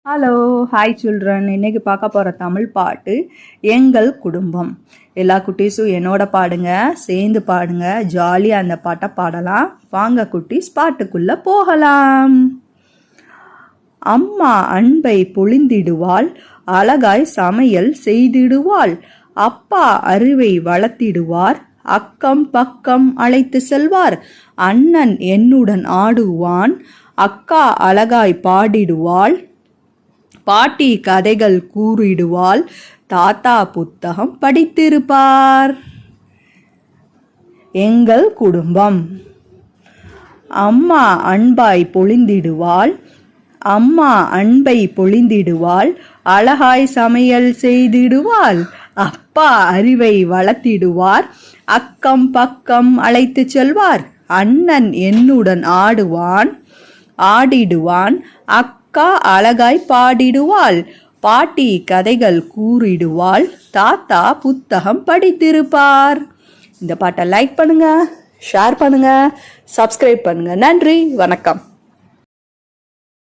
Hello, hi children. இன்னைக்கு பார்க்க போகிற தமிழ் பாட்டு எங்கள் குடும்பம். எல்லா குட்டீஸும் என்னோட பாடுங்க, சேர்ந்து பாடுங்க, ஜாலியாக அந்த பாட்டை பாடலாம். வாங்க குட்டீஸ், பாட்டுக்குள்ள போகலாம். அம்மா அன்பை பொழிந்திடுவாள், அழகாய் சமையல் செய்திடுவாள். அப்பா அறிவை வளர்த்திடுவார், அக்கம் பக்கம் அழைத்து செல்வார். அண்ணன் என்னுடன் ஆடுவான், அக்கா அழகாய் பாடிடுவாள். பாட்டி கதைகள் கூறிடுவாள், தாத்தா புத்தகம் படித்திருப்பார். எங்கள் குடும்பம். அம்மா அன்பை பொழிந்திடுவாள், அழகாய் சமையல் செய்திடுவாள். அப்பா அறிவை வளர்த்திடுவார், அக்கம் பக்கம் அழைத்து செல்வார். அண்ணன் என்னுடன் ஆடிடுவான், அக்கா அழகாய் பாடிடுவாள். பாட்டி கதைகள் கூறிடுவாள், தாத்தா புத்தகம் படித்திருப்பார். இந்த பாட்டை லைக் பண்ணுங்க, ஷேர் பண்ணுங்க, சப்ஸ்கிரைப் பண்ணுங்க. நன்றி, வணக்கம்.